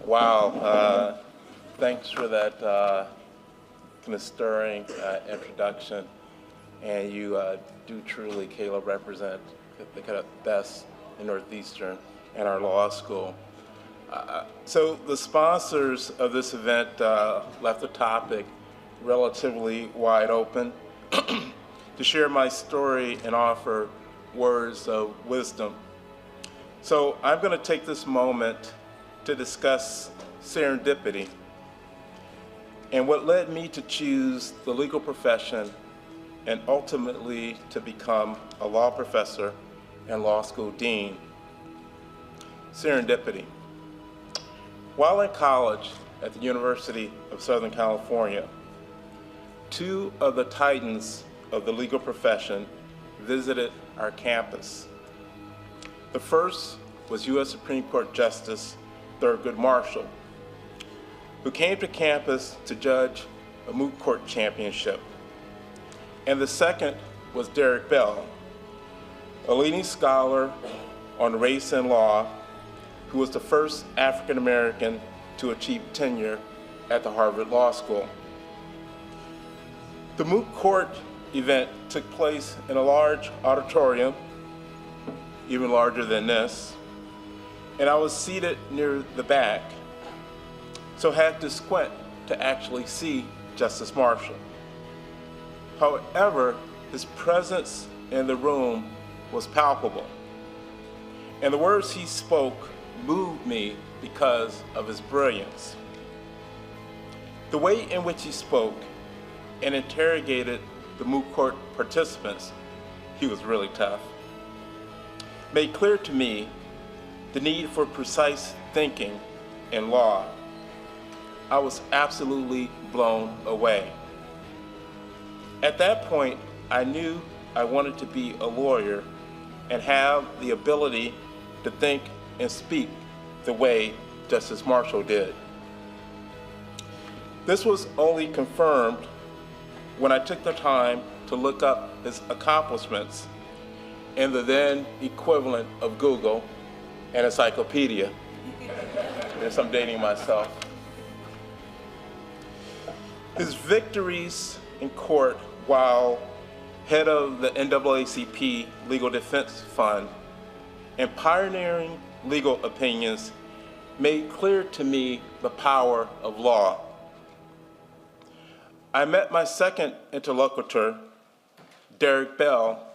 Wow, thanks for that kind of stirring introduction. And you do truly, Caleb, represent the kind of best in Northeastern and our law school. So the sponsors of this event left the topic relatively wide open to share my story and offer words of wisdom. So I'm going to take this moment to discuss serendipity and what led me to choose the legal profession and ultimately to become a law professor and law school dean. Serendipity. While in college at the University of Southern California, two of the titans of the legal profession visited our campus. The first was U.S. Supreme Court Justice Thurgood Marshall, who came to campus to judge a moot court championship. And the second was Derek Bell, a leading scholar on race and law, who was the first African American to achieve tenure at the Harvard Law School. The moot court event took place in a large auditorium, even larger than this, and I was seated near the back, so had to squint to actually see Justice Marshall. However, his presence in the room was palpable, and the words he spoke moved me because of his brilliance. The way in which he spoke and interrogated the moot court participants, he was really tough, made clear to me the need for precise thinking in law. I was absolutely blown away. At that point, I knew I wanted to be a lawyer and have the ability to think and speak the way Justice Marshall did. This was only confirmed when I took the time to look up his accomplishments in the then equivalent of Google, an encyclopedia. Yes, I'm dating myself. His victories in court while head of the NAACP Legal Defense Fund and pioneering legal opinions made clear to me the power of law. I met my second interlocutor, Derek Bell,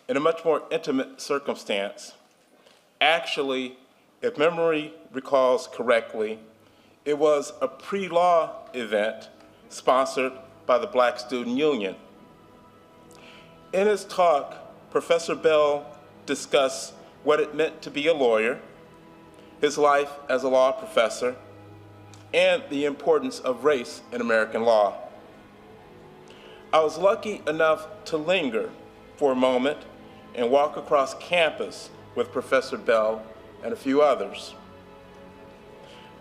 in a much more intimate circumstance. Actually, if memory recalls correctly, it was a pre-law event sponsored by the Black Student Union. In his talk, Professor Bell discussed what it meant to be a lawyer, his life as a law professor, and the importance of race in American law. I was lucky enough to linger for a moment and walk across campus with Professor Bell and a few others.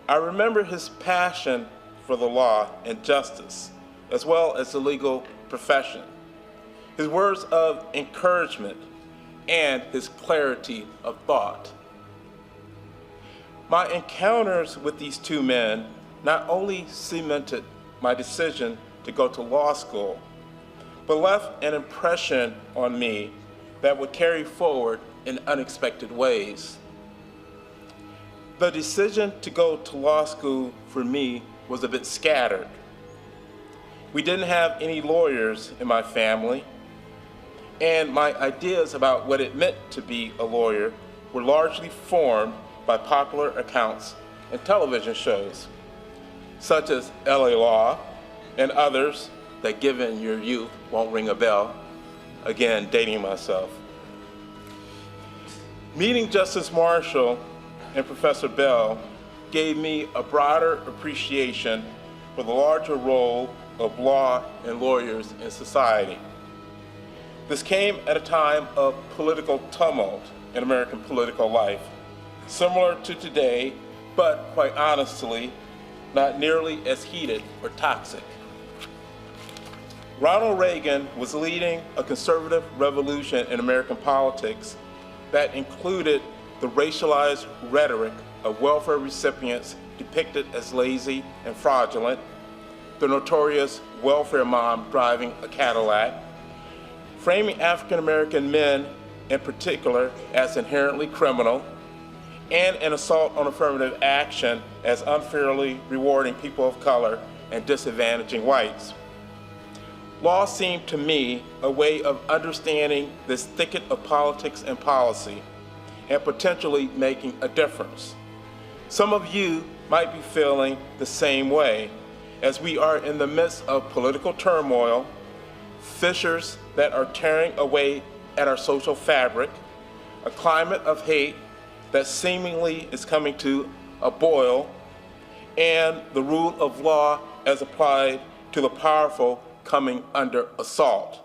I remember his passion for the law and justice, as well as the legal profession, his words of encouragement, and his clarity of thought. My encounters with these two men not only cemented my decision to go to law school, but left an impression on me that would carry forward in unexpected ways. The decision to go to law school for me was a bit scattered. We didn't have any lawyers in my family, and my ideas about what it meant to be a lawyer were largely formed by popular accounts and television shows, such as LA Law and others that, given your youth, won't ring a bell. Again, dating myself. Meeting Justice Marshall and Professor Bell gave me a broader appreciation for the larger role of law and lawyers in society. This came at a time of political tumult in American political life, similar to today, but quite honestly, not nearly as heated or toxic. Ronald Reagan was leading a conservative revolution in American politics that included the racialized rhetoric of welfare recipients depicted as lazy and fraudulent, the notorious welfare mom driving a Cadillac, framing African American men in particular as inherently criminal, and an assault on affirmative action as unfairly rewarding people of color and disadvantaging whites. Law seemed to me a way of understanding this thicket of politics and policy and potentially making a difference. Some of you might be feeling the same way, as we are in the midst of political turmoil, fissures that are tearing away at our social fabric, a climate of hate that seemingly is coming to a boil, and the rule of law as applied to the powerful coming under assault.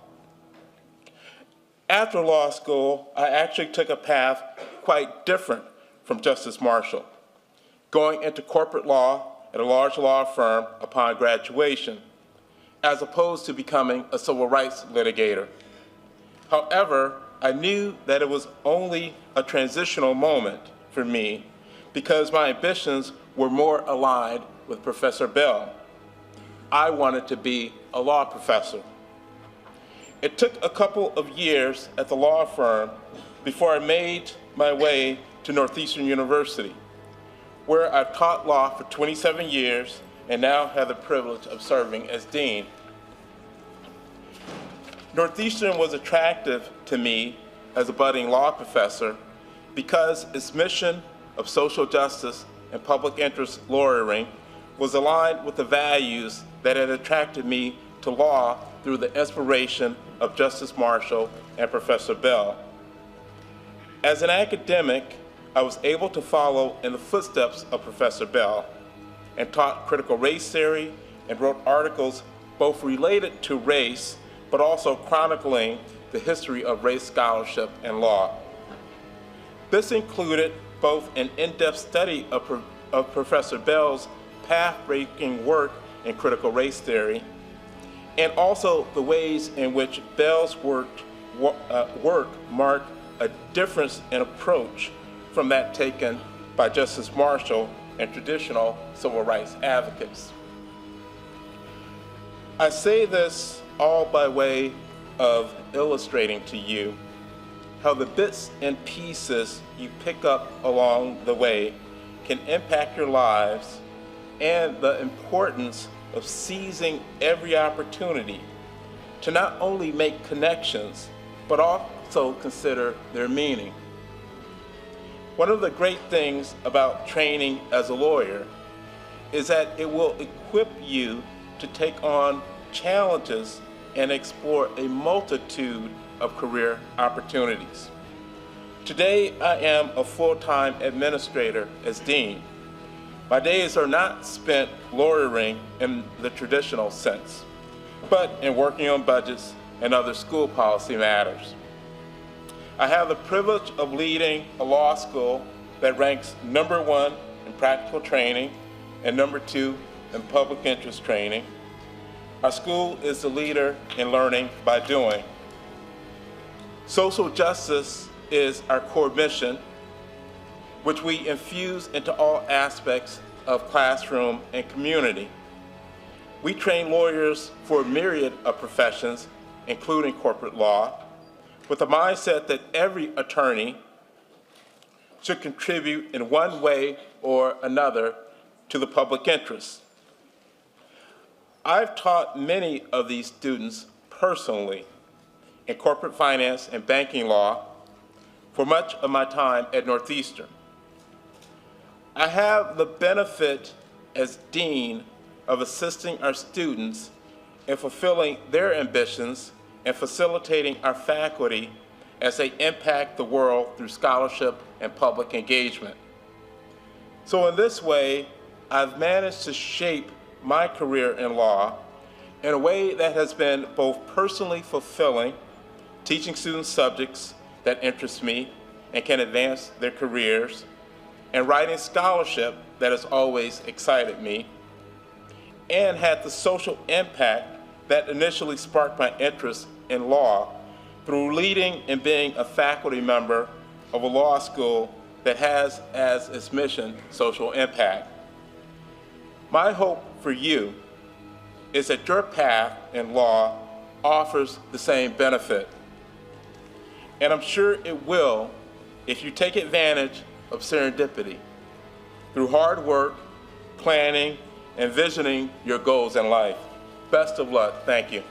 After law school, I actually took a path quite different from Justice Marshall, going into corporate law at a large law firm upon graduation, as opposed to becoming a civil rights litigator. However, I knew that it was only a transitional moment for me because my ambitions were more aligned with Professor Bell. I wanted to be a law professor. It took a couple of years at the law firm before I made my way to Northeastern University, where I've taught law for 27 years and now have the privilege of serving as dean. Northeastern was attractive to me as a budding law professor because its mission of social justice and public interest lawyering was aligned with the values that had attracted me to law through the inspiration of Justice Marshall and Professor Bell. As an academic, I was able to follow in the footsteps of Professor Bell and taught critical race theory and wrote articles both related to race but also chronicling the history of race scholarship and law. This included both an in-depth study of Professor Bell's path-breaking work in critical race theory, and also the ways in which Bell's work marked a difference in approach from that taken by Justice Marshall and traditional civil rights advocates. I say this all by way of illustrating to you how the bits and pieces you pick up along the way can impact your lives, and the importance of seizing every opportunity to not only make connections, but also consider their meaning. One of the great things about training as a lawyer is that it will equip you to take on challenges and explore a multitude of career opportunities. Today, I am a full-time administrator as dean. My days are not spent lawyering in the traditional sense, but in working on budgets and other school policy matters. I have the privilege of leading a law school that ranks #1 in practical training and #2 in public interest training. Our school is the leader in learning by doing. Social justice is our core mission, which we infuse into all aspects of classroom and community. We train lawyers for a myriad of professions, including corporate law, with the mindset that every attorney should contribute in one way or another to the public interest. I've taught many of these students personally in corporate finance and banking law for much of my time at Northeastern. I have the benefit as dean of assisting our students in fulfilling their ambitions and facilitating our faculty as they impact the world through scholarship and public engagement. So in this way, I've managed to shape my career in law in a way that has been both personally fulfilling, teaching students subjects that interest me and can advance their careers, and writing scholarship that has always excited me, and had the social impact that initially sparked my interest in law through leading and being a faculty member of a law school that has as its mission social impact. My hope for you is that your path in law offers the same benefit. And I'm sure it will if you take advantage of serendipity through hard work, planning, and visioning your goals in life. Best of luck. Thank you.